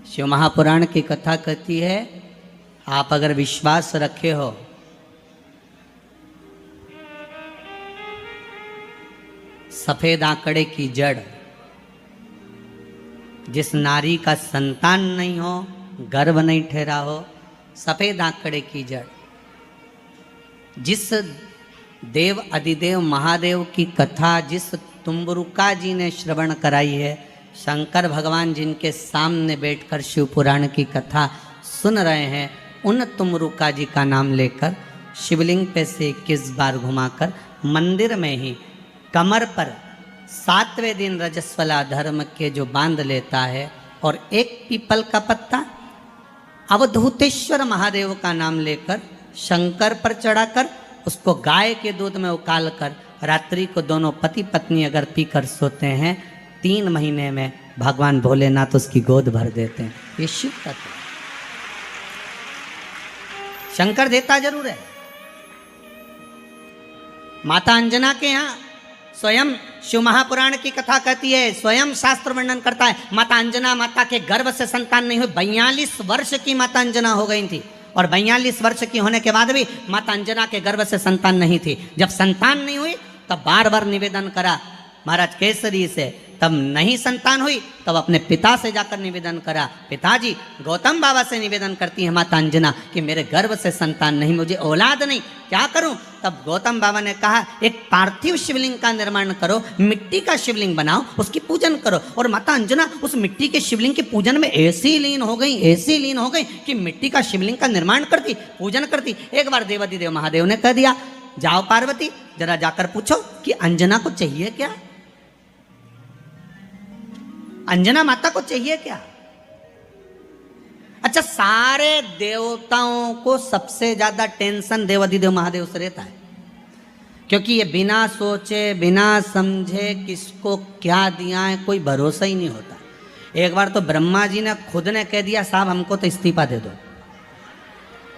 शिव महापुराण की कथा कहती है, आप अगर विश्वास रखे हो सफेद आंकड़े की जड़, जिस नारी का संतान नहीं हो, गर्भ नहीं ठहरा हो, सफेद आंकड़े की जड़, जिस देव अधिदेव महादेव की कथा जिस तुम्बरुका जी ने श्रवण कराई है, शंकर भगवान जिनके सामने बैठकर शिव पुराण की कथा सुन रहे हैं, उन तुम्बरुका जी का नाम लेकर शिवलिंग पे से 21 बार घुमाकर मंदिर में ही कमर पर 7वें दिन रजस्वला धर्म के जो बांध लेता है और एक पीपल का पत्ता अवधूतेश्वर महादेव का नाम लेकर शंकर पर चढ़ाकर उसको गाय के दूध में उकाल कर रात्रि को दोनों पति पत्नी अगर पीकर सोते हैं, 3 महीने में भगवान भोलेनाथ उसकी गोद भर देते हैं। ये शिव तत्व। शंकर देता जरूर है। माता अंजना के यहाँ स्वयं शिव महापुराण की कथा कहती है, स्वयं शास्त्र वर्णन करता है, माता अंजना माता के गर्भ से संतान नहीं हुई। 42 वर्ष की माता अंजना हो गई थी और 42 वर्ष की होने के बाद भी माता अंजना के गर्भ से संतान नहीं थी। जब संतान नहीं हुई तब बार बार निवेदन करा महाराज केसरी से, तब नहीं संतान हुई तब अपने पिता से जाकर निवेदन करा, पिताजी गौतम बाबा से निवेदन करती है माता अंजना कि मेरे गर्भ से संतान नहीं, मुझे औलाद नहीं, क्या करूं? तब गौतम बाबा ने कहा एक पार्थिव शिवलिंग का निर्माण करो, मिट्टी का शिवलिंग बनाओ, उसकी पूजन करो। और माता अंजना उस मिट्टी के शिवलिंग के पूजन में ऐसी लीन हो गई कि मिट्टी का शिवलिंग का निर्माण करती, पूजन करती। एक बार देवाधिदेव महादेव ने कह दिया, जाओ पार्वती जरा जाकर पूछो कि अंजना को चाहिए क्या, अंजना माता को चाहिए क्या। अच्छा, सारे देवताओं को सबसे ज्यादा टेंशन देवाधिदेव महादेव से रहता है, क्योंकि ये बिना सोचे बिना समझे किसको क्या दिया है कोई भरोसा ही नहीं होता। एक बार तो ब्रह्मा जी ने खुद ने कह दिया, साहब हमको तो इस्तीफा दे दो,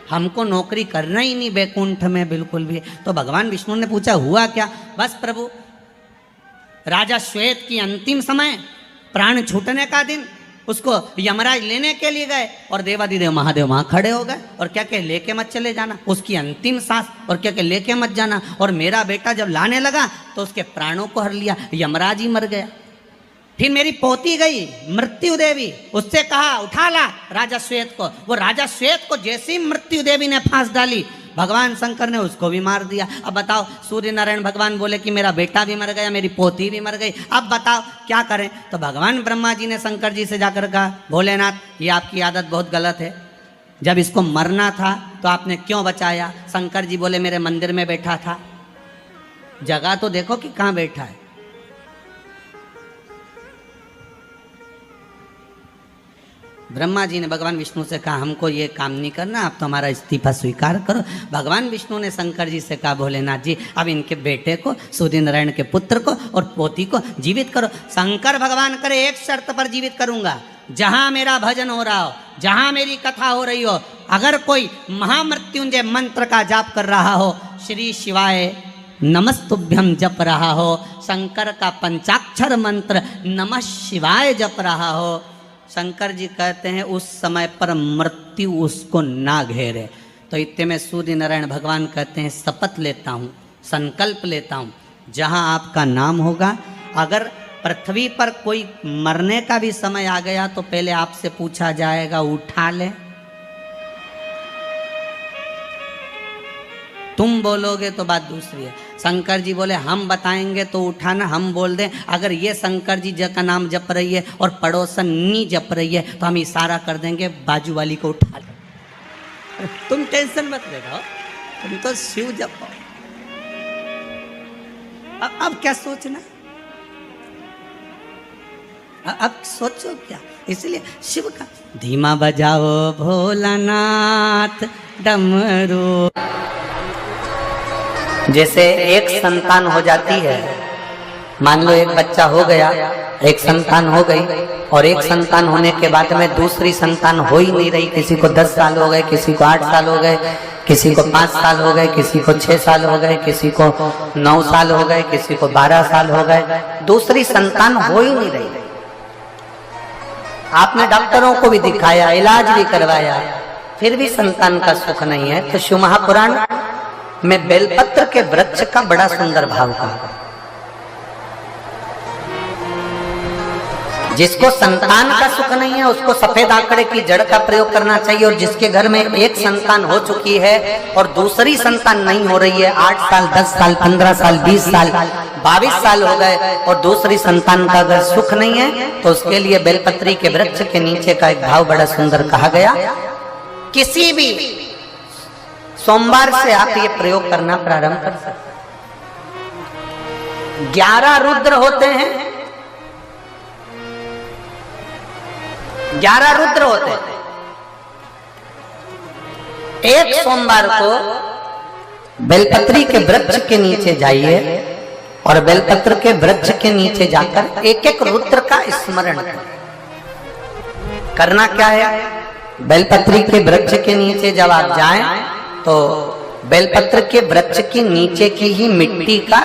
हमको नौकरी करना ही नहीं बैकुंठ में बिल्कुल भी। तो भगवान विष्णु ने पूछा हुआ क्या? बस प्रभु, राजा श्वेत की अंतिम समय, प्राण छूटने का दिन, उसको यमराज लेने के लिए गए और देवाधिदेव महादेव वहां खड़े हो गए और क्या क्या लेके मत चले जाना, उसकी अंतिम सांस, और क्या क्या लेके मत जाना। और मेरा बेटा जब लाने लगा तो उसके प्राणों को हर लिया, यमराज ही मर गया। फिर मेरी पोती गई मृत्यु देवी, उससे कहा उठा ला राजा श्वेत को। वो राजा श्वेत को जैसे ही मृत्यु देवी ने फांस डाली, भगवान शंकर ने उसको भी मार दिया। अब बताओ, सूर्य नारायण भगवान बोले कि मेरा बेटा भी मर गया, मेरी पोती भी मर गई, अब बताओ क्या करें। तो भगवान ब्रह्मा जी ने शंकर जी से जाकर कहा, भोलेनाथ ये आपकी आदत बहुत गलत है, जब इसको मरना था तो आपने क्यों बचाया? शंकर जी बोले मेरे मंदिर में बैठा था, जगह तो देखो कि कहाँ बैठा है। ब्रह्मा जी ने भगवान विष्णु से कहा हमको ये काम नहीं करना, आप तो हमारा इस्तीफा स्वीकार करो। भगवान विष्णु ने शंकर जी से कहा, भोलेनाथ जी अब इनके बेटे को, सूर्य नारायण के पुत्र को और पोती को जीवित करो। शंकर भगवान करे एक शर्त पर जीवित करूंगा, जहां मेरा भजन हो रहा हो, जहां मेरी कथा हो रही हो, अगर कोई महामृत्युंजय मंत्र का जाप कर रहा हो, श्री शिवाय नमस्तुभ्यम जप रहा हो, शंकर का पंचाक्षर मंत्र नमः शिवाय जप रहा हो, शंकर जी कहते हैं उस समय पर मृत्यु उसको ना घेरे। तो इतने में सूर्य नारायण भगवान कहते हैं शपथ लेता हूँ, संकल्प लेता हूँ, जहाँ आपका नाम होगा, अगर पृथ्वी पर कोई मरने का भी समय आ गया तो पहले आपसे पूछा जाएगा उठा ले, तुम बोलोगे तो बात दूसरी है। शंकर जी बोले हम बताएंगे तो उठाना, हम बोल दें अगर ये शंकर जी का नाम जप रही है और पड़ोसन नी जप रही है तो हम इशारा कर देंगे बाजू वाली को उठा ले। तुम टेंशन मत ले रहो, तुम तो शिव जपो। अब क्या सोचना, अब सोचो क्या। इसलिए शिव का धीमा बजाओ भोलानाथ डमरू। जैसे एक संतान हो जाती है, मान लो एक बच्चा हो गया, एक संतान हो गई, और एक संतान होने के बाद में दूसरी संतान हो ही नहीं रही। किसी को 10 साल हो गए, किसी को 8 साल हो गए, किसी को 5 साल हो गए, किसी को 6 साल हो गए, किसी को 9 साल हो गए, किसी को 12 साल हो गए, दूसरी संतान हो ही नहीं रही। आपने डॉक्टरों को भी दिखाया, इलाज भी करवाया, फिर भी संतान का सुख नहीं है, तो शिव महापुराण में बेलपत्र के वृक्ष का बड़ा सुंदर भाव कहा। जिसको संतान का सुख नहीं है उसको सफेद आंकड़े की जड़ का प्रयोग करना चाहिए, और जिसके घर में एक संतान हो चुकी है और दूसरी संतान नहीं हो रही है, 8 साल 10 साल 15 साल 20 साल 22 साल हो गए और दूसरी संतान का अगर सुख नहीं है, तो उसके लिए बेलपत्री के वृक्ष के नीचे का एक भाव बड़ा सुंदर कहा गया। किसी भी सोमवार से आप ये प्रयोग करना प्रारंभ कर सकते। 11 रुद्र होते हैं, 11 रुद्र होते हैं। एक सोमवार को बेलपत्री के वृक्ष के नीचे जाइए और बेलपत्र के वृक्ष के नीचे जाकर एक एक रुद्र का स्मरण करें। करना क्या है, बेलपत्री के वृक्ष के नीचे जब आप जाएं तो बेलपत्र के वृक्ष के नीचे की ही मिट्टी का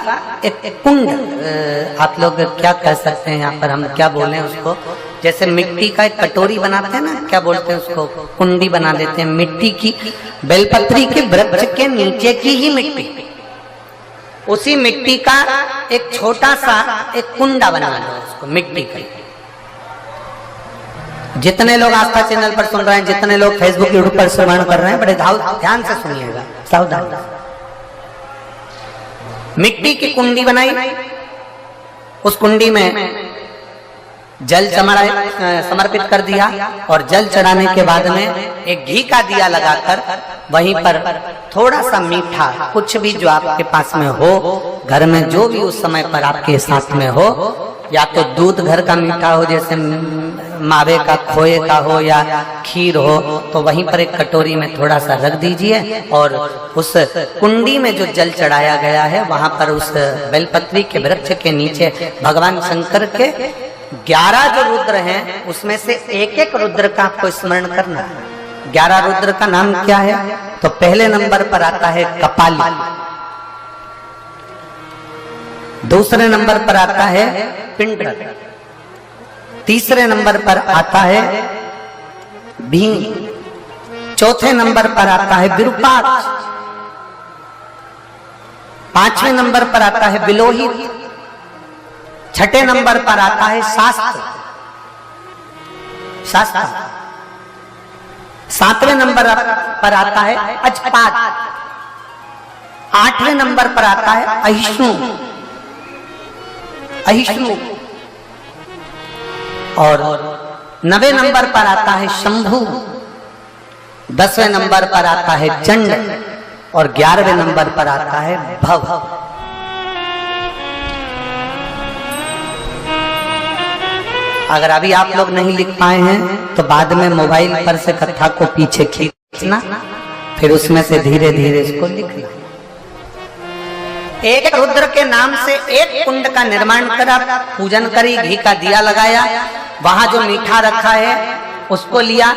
एक कुंड, आप लोग क्या कह सकते हैं यहाँ पर, हम क्या बोले उसको, जैसे मिट्टी का एक कटोरी बनाते हैं ना, क्या बोलते हैं उसको, कुंडी बना देते हैं मिट्टी की। बेलपत्री के वृक्ष के नीचे की ही मिट्टी, उसी मिट्टी का एक छोटा सा एक कुंडा बना लो उसको मिट्टी का। जितने लोग आस्था चैनल पर सुन रहे हैं, जितने लोग फेसबुक यूट्यूब पर श्रवण कर रहे हैं, बड़े ध्यान से सुनिएगा, सावधान। मिट्टी की कुंडी बनाई, उस कुंडी में जल समर्पित कर दिया और जल चढ़ाने के बाद में एक घी का दिया लगाकर वहीं पर थोड़ा सा मीठा, कुछ भी जो आपके पास में हो, घर में जो भी उस समय पर आपके साथ में हो, या तो दूध घर का मीठा हो, जैसे मावे का, खोए का हो या खीर हो, तो वहीं पर एक कटोरी में थोड़ा सा रख दीजिए और उस कुंडी में जो जल चढ़ाया गया है वहां पर उस बेलपत्री के वृक्ष के नीचे भगवान शंकर के 11 जो रुद्र हैं उसमें से एक एक रुद्र का आपको स्मरण करना है। 11 रुद्र का नाम क्या है, तो पहले नंबर पर आता है कपाली, दूसरे नंबर पर आता है पिंडर, तीसरे नंबर पर आता है भीम, चौथे नंबर पर आता है विरूपाक्ष, 5वें नंबर पर आता है बिलोहित, 6ठे नंबर पर आता है शास्त्र, 7वें नंबर पर आता है अजपात, 8वें नंबर पर आता है अहिष्णु, और 9वें नंबर पर आता है शंभु, 10वें नंबर पर आता है चंड और 11वें नंबर पर आता है भव। अगर अभी आप लोग नहीं लिख पाए हैं तो बाद में मोबाइल पर से कथा को पीछे खींचना, फिर उसमें से धीरे धीरे इसको लिखना। एक रुद्र के नाम से एक कुंड का निर्माण करा, पूजन करी, घी का दिया लगाया, वहां जो मीठा रखा है उसको लिया,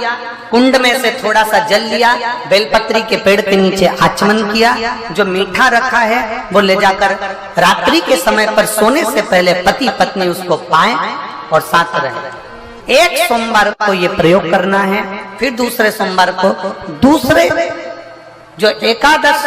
कुंड में से थोड़ा सा जल लिया, बेलपत्री के पेड़ के नीचे आचमन किया, जो मीठा रखा है वो ले जाकर रात्रि के समय पर सोने से पहले पति पत्नी उसको पाएं और साथ रहे। एक सोमवार को ये प्रयोग करना है, फिर दूसरे सोमवार को दूसरे जो एकादश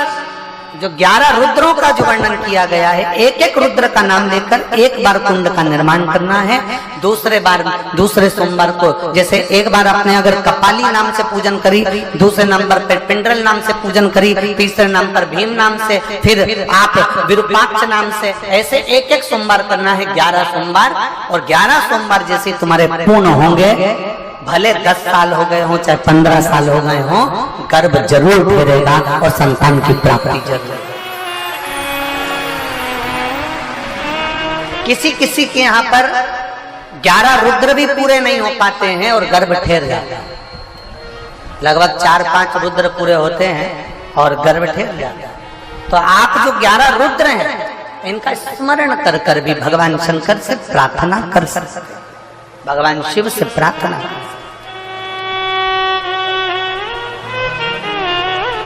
जो 11 रुद्रों का जो वर्णन किया गया है, एक एक रुद्र का नाम लेकर एक बार कुंड का निर्माण करना है। दूसरे सोमवार को जैसे एक बार आपने अगर कपाली नाम से पूजन करी, दूसरे नंबर पर पिंडरल नाम से पूजन करी, तीसरे नाम पर भीम नाम से, फिर आप विरूपाक्ष नाम से, ऐसे एक एक सोमवार करना है, 11 सोमवार। और 11 सोमवार जैसे तुम्हारे पूर्ण होंगे, भले 10 साल हो गए हो चाहे 15 साल हो गए हो, गर्भ जरूर फेरेगा और संतान की प्राप्ति जरूर। किसी किसी के यहाँ पर 11 रुद्र भी पूरे नहीं हो पाते हैं और गर्भ ठेर जाता है। लगभग 4-5 रुद्र पूरे होते हैं और गर्भ ठेर जाता है। तो आप जो 11 रुद्र हैं इनका स्मरण कर कर भी भगवान शंकर से प्रार्थना कर सकते, भगवान शिव से प्रार्थना।